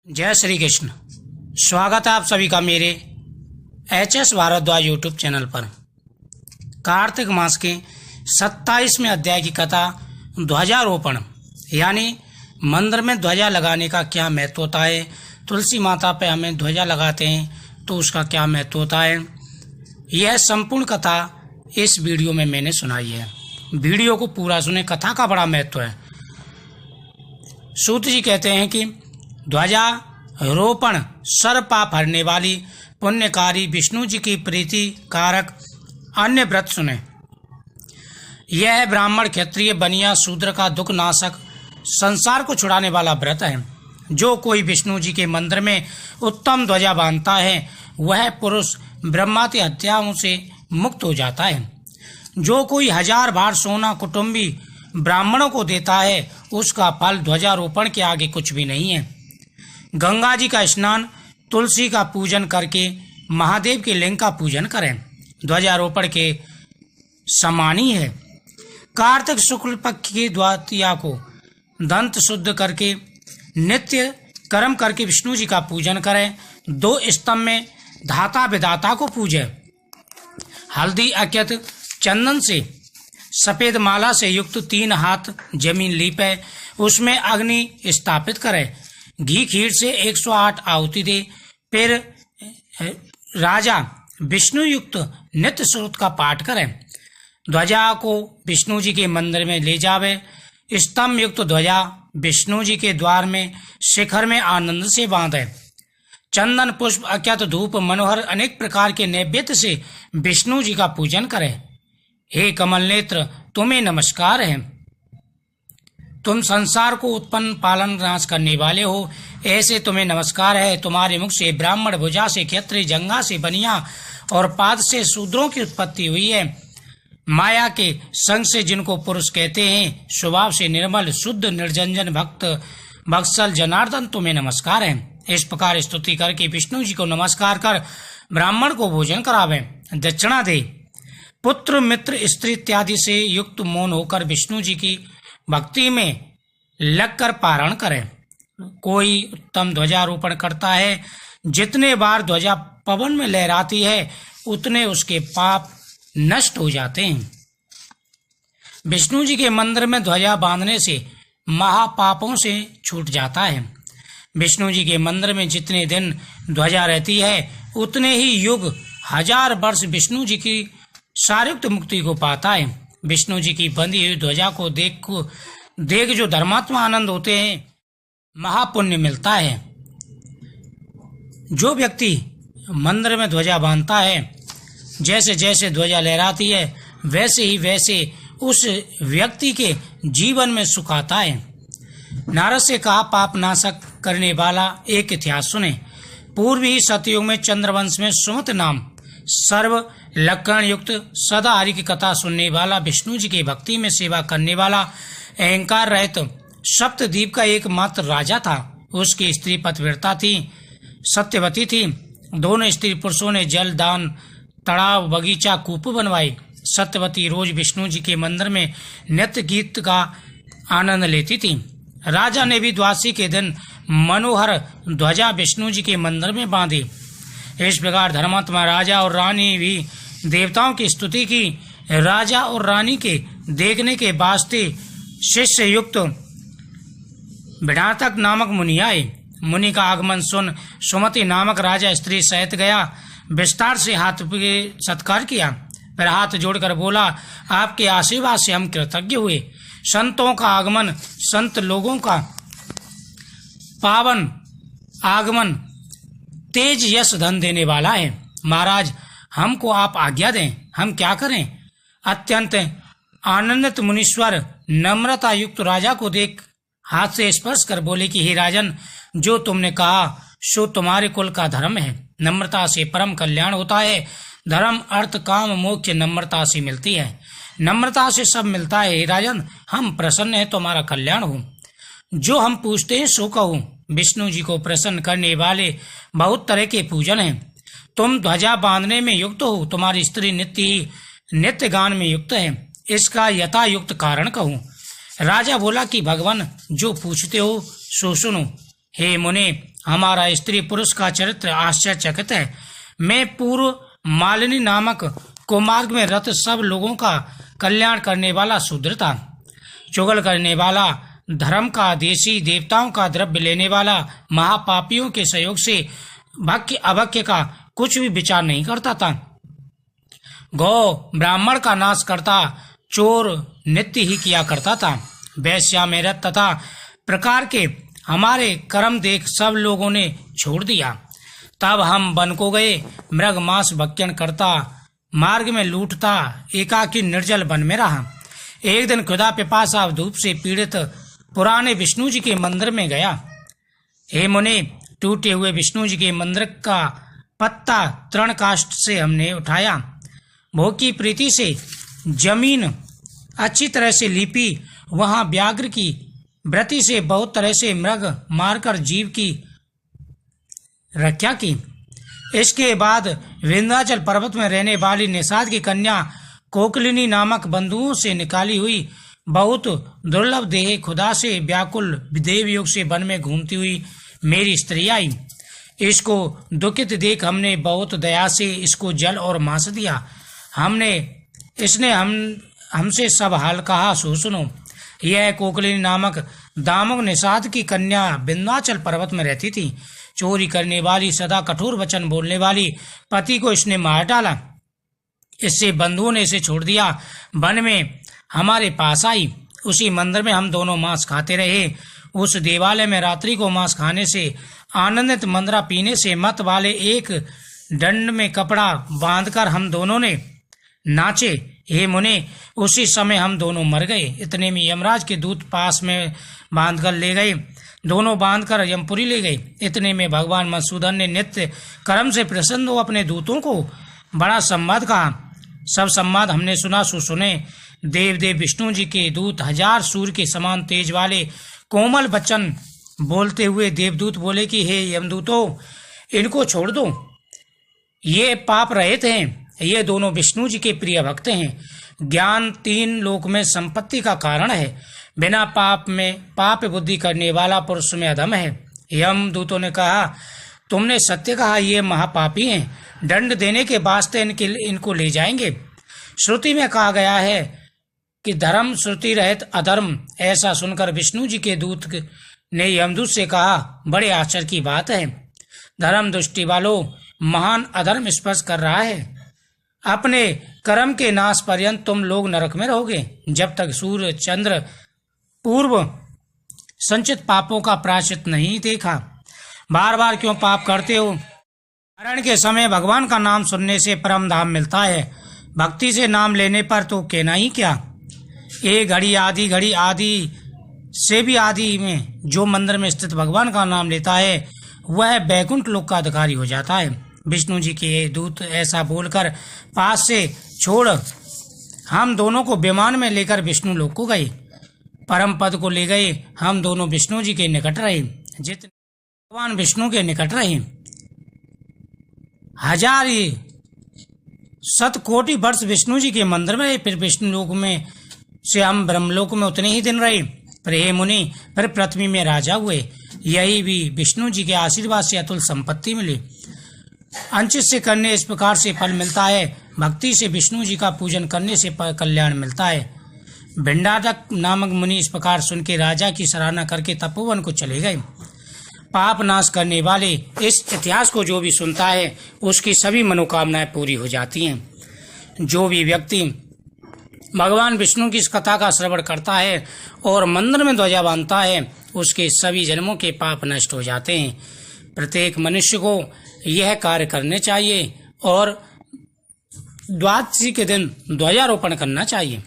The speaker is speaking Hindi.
जय श्री कृष्ण। स्वागत है आप सभी का मेरे HS भारद्वाज यूट्यूब चैनल पर। कार्तिक मास के 27वें अध्याय की कथा ध्वजारोपण यानी मंदिर में ध्वजा लगाने का क्या महत्व होता है, तुलसी माता पे हमें ध्वजा लगाते हैं तो उसका क्या महत्व होता है, यह संपूर्ण कथा इस वीडियो में मैंने सुनाई है। वीडियो को पूरा सुने, कथा का बड़ा महत्व है। सूत जी कहते हैं कि ध्वजारोपण सर्व पाप हरने वाली पुण्यकारी विष्णु जी की प्रीति कारक अन्य व्रत सुने। यह ब्राह्मण क्षत्रिय बनिया शूद्र का दुख नाशक संसार को छुड़ाने वाला व्रत है। जो कोई विष्णु जी के मंदिर में उत्तम ध्वजा बांधता है वह पुरुष ब्रह्मादि हत्याओं से मुक्त हो जाता है। जो कोई 1000 भार सोना कुटुंबी ब्राह्मणों को देता है उसका फल ध्वजारोपण के आगे कुछ भी नहीं है। गंगा जी का स्नान, तुलसी का पूजन करके महादेव के लिंग का पूजन करें, ध्वजारोपण के समान ही है। कार्तिक शुक्ल पक्ष की द्वितीया को दंत शुद्ध करके नित्य कर्म करके विष्णु जी का पूजन करें। 2 स्तंभ में धाता विधाता को पूजे। हल्दी अक्षत चंदन से सफेद माला से युक्त 3 हाथ जमीन लीपे, उसमें अग्नि स्थापित करे, घी खीर से 108 आहुति दे। फिर राजा विष्णु युक्त नित्य स्रोत का पाठ करें। ध्वजा को विष्णु जी के मंदिर में ले जावे। स्तंभ युक्त ध्वजा विष्णु जी के द्वार में शिखर में आनंद से बांधे। चंदन पुष्प अक्षत धूप मनोहर अनेक प्रकार के नैवेद्य से विष्णु जी का पूजन करें। हे कमल नेत्र, तुम्हें नमस्कार है। तुम संसार को उत्पन्न पालन नाश करने वाले हो, ऐसे तुम्हें नमस्कार है। तुम्हारे मुख से ब्राह्मण, भुजा से क्षत्रिय, जंघा से बनिया और पाद से शूद्रों की उत्पत्ति हुई है। माया के संग से जिनको पुरुष कहते हैं, स्वभाव से निर्मल शुद्ध निर्जंजन भक्त वत्सल जनार्दन तुम्हें नमस्कार है। इस प्रकार स्तुति करके विष्णु जी को नमस्कार कर ब्राह्मण को भोजन करावे, दक्षिणा दे। पुत्र मित्र स्त्री इत्यादि से युक्त मौन होकर विष्णु जी की भक्ति में लगकर पारण करें। कोई उत्तम ध्वजारोपण करता है, जितने बार ध्वजा पवन में लहराती है उतने उसके पाप नष्ट हो जाते हैं। विष्णु जी के मंदिर में ध्वजा बांधने से महापापों से छूट जाता है। विष्णु जी के मंदिर में जितने दिन ध्वजा रहती है उतने ही युग 1000 वर्ष विष्णु जी की शारीरिक मुक्ति को पाता है। विष्णु जी की बंधी हुई ध्वजा को देख जो धर्मात्मा आनंद होते हैं, महापुण्य मिलता है। जो व्यक्ति मंदिर में ध्वजा बांधता है, जैसे जैसे ध्वजा लहराती है वैसे उस व्यक्ति के जीवन में सुख आता है। नारद से कहा, पाप नाशक करने वाला एक इतिहास सुने। पूर्वी सतयुग में चंद्रवंश में सुमत नाम सर्व लक्षण युक्त सदा हरि की कथा सुनने वाला, विष्णु जी की भक्ति में सेवा करने वाला, अहंकार रहित सप्तद्वीप का एकमात्र राजा था। उसकी स्त्री पतिव्रता थी, सत्यवती थी। दोनों स्त्री पुरुषों ने जल दान, तालाब, बगीचा, कूप बनवाई। सत्यवती रोज विष्णु जी के मंदिर में नित्य गीत का आनंद लेती थी। राजा ने भी द्वादशी के दिन मनोहर ध्वजा विष्णु जी के मंदिर में बांधी। इस प्रकार धर्मात्मा राजा और रानी भी देवताओं की स्तुति की। राजा और रानी के देखने के वास्ते शिष्य युक्त विधातक नामक मुनि आए। मुनि का आगमन सुन सुमति नामक राजा स्त्री सहित गया, विस्तार से हाथ पे सत्कार किया, फिर हाथ जोड़कर बोला, आपके आशीर्वाद से हम कृतज्ञ हुए। संतों का आगमन, संत लोगों का पावन आगमन तेज यश धन देने वाला है। महाराज, हमको आप आज्ञा दें, हम क्या करें? अत्यंत आनंदित मुनीश्वर नम्रता युक्त राजा को देख हाथ से स्पर्श कर बोले कि हे राजन, जो तुमने कहा सो तुम्हारे कुल का धर्म है। नम्रता से परम कल्याण होता है। धर्म अर्थ काम मोक्ष नम्रता से मिलती है। नम्रता से सब मिलता है। हे राजन, हम प्रसन्न हैं, तुम्हारा कल्याण हो। जो हम पूछते हैं सो कहो। विष्णु जी को प्रसन्न करने वाले बहुत तरह के पूजन हैं। तुम ध्वजा बांधने में युक्त हो, तुम्हारी स्त्री नित्य गान में युक्त है। इसका यथा युक्त कारण कहूँ। राजा बोला कि भगवान, जो पूछते हो सो सुनो। हे मुने, हमारा स्त्री पुरुष का चरित्र आश्चर्यचकित है। मैं पूर्व मालिनी नामक कुमार्ग में रत सब लोगों का कल्याण करने वाला शूद्र था। चुगल करने वाला, धर्म का देशी, देवताओं का द्रव्य लेने वाला, महापापियों के सहयोग से भक्य अभक्य का कुछ भी विचार नहीं करता था। गौ ब्राह्मण का नाश करता, चोर नित्य ही किया करता था। वैश्या में रत तथा प्रकार के हमारे कर्म देख सब लोगों ने छोड़ दिया। तब हम वन को गए। मृग मांस भक्षण करता, मार्ग में लूटता, एकाकी निर्जल वन में रहा। एक दिन खुदा पिपासा धूप से पीड़ित पुराने विष्णु जी के मंदिर में गया। हे मुनि, टूटे हुए विष्णु जी के मंदिर का पत्ता तृण काष्ठ से हमने उठाया। भोग की प्रीति से जमीन अच्छी तरह से लीपी, वहां व्याघ्र की वृत्ति से बहुत तरह से मृग मारकर जीव की रक्षा की। इसके बाद विंध्याचल पर्वत में रहने वाली निषाद की कन्या कोकलिनी नामक बंधुओं से निकाली हुई बहुत दुर्लभ देह खुदा से व्याकुल देव योग से वन में घूमती हुई मेरी स्त्री आई। इसको दुखित देख हमने बहुत दया से इसको जल और मांस दिया। इसने हमसे सब हाल कहा, सो सुनो। यह कोकलिनी नामक दामक निषाद की कन्या विंध्याचल पर्वत में रहती थी। चोरी करने वाली, सदा कठोर वचन बोलने वाली पति को इसने मार डाला। इससे बंधुओं ने इसे छोड़ दिया। वन में हमारे पास आई। उसी मंदिर में हम दोनों मांस खाते रहे। उस देवालय में रात्रि को मांस खाने से, आनंदित मंद्रा पीने से मत वाले एक दंड में कपड़ा बांधकर हम दोनों ने नाचे। हे मुने, उसी समय हम दोनों मर गए। इतने में यमराज के दूत पास में बांधकर ले गए। दोनों बांधकर यमपुरी ले गए। इतने में भगवान मधुसूदन ने नित्य कर्म से प्रसन्न हो अपने दूतों को बड़ा संवाद कहा। सब संवाद हमने सुना, सो सुने। देव विष्णु जी के दूत 1000 सूर्य के समान तेज वाले कोमल वचन बोलते हुए देवदूत बोले कि हे यमदूतों, इनको छोड़ दो, ये पाप रहित हैं। ये दोनों विष्णु जी के प्रिय भक्त हैं। ज्ञान 3 लोक में संपत्ति का कारण है। बिना पाप बुद्धि करने वाला पुरुष में अधम है। यमदूतों ने कहा, तुमने सत्य कहा, ये महापापी हैं। दंड देने के वास्ते इनको ले जाएंगे। श्रुति में कहा गया है कि धर्म श्रुति रहित अधर्म। ऐसा सुनकर विष्णु जी के दूत ने यमदूत से कहा, बड़े आश्चर्य की बात है। धर्म दृष्टि वालों, महान अधर्म स्पर्श कर रहा है। अपने कर्म के नाश पर्यंत तुम लोग नरक में रहोगे, जब तक सूर्य चंद्र पूर्व संचित पापों का प्रायश्चित नहीं देखा। बार बार क्यों पाप करते हो? मरण के समय भगवान का नाम सुनने से परम धाम मिलता है। भक्ति से नाम लेने पर तो कहना ही क्या। एक घड़ी आदि से भी आदि में जो मंदिर में स्थित भगवान का नाम लेता है, वह बैकुंठ लोक का अधिकारी हो जाता है। विष्णु जी के दूत ऐसा बोलकर पास से छोड़ हम दोनों को विमान में लेकर विष्णु लोक को गए। परम पद को ले गए। हम दोनों विष्णु जी के निकट रहे। जितने भगवान विष्णु के निकट रहे, 1000 शतकोटि वर्ष विष्णु जी के मंदिर में रहे। फिर विष्णु लोक में से हम ब्रह्मलोक में उतने ही दिन रहे। पर हे मुनि, फिर पृथ्वी में राजा हुए। यही भी विष्णु जी के आशीर्वाद से अतुल संपत्ति मिली। अंचित से करने इस प्रकार से फल मिलता है। भक्ति से विष्णु जी का पूजन करने से कल्याण मिलता है। भिंडाटक नामक मुनि इस प्रकार सुन के राजा की सराहना करके तपोवन को चले गए। पाप नाश करने वाले इस इतिहास को जो भी सुनता है, उसकी सभी मनोकामनाएं पूरी हो जाती हैं। जो भी व्यक्ति भगवान विष्णु की इस कथा का श्रवण करता है और मंदिर में ध्वजा बांधता है, उसके सभी जन्मों के पाप नष्ट हो जाते हैं। प्रत्येक मनुष्य को यह कार्य करने चाहिए और द्वादशी के दिन ध्वजारोपण करना चाहिए।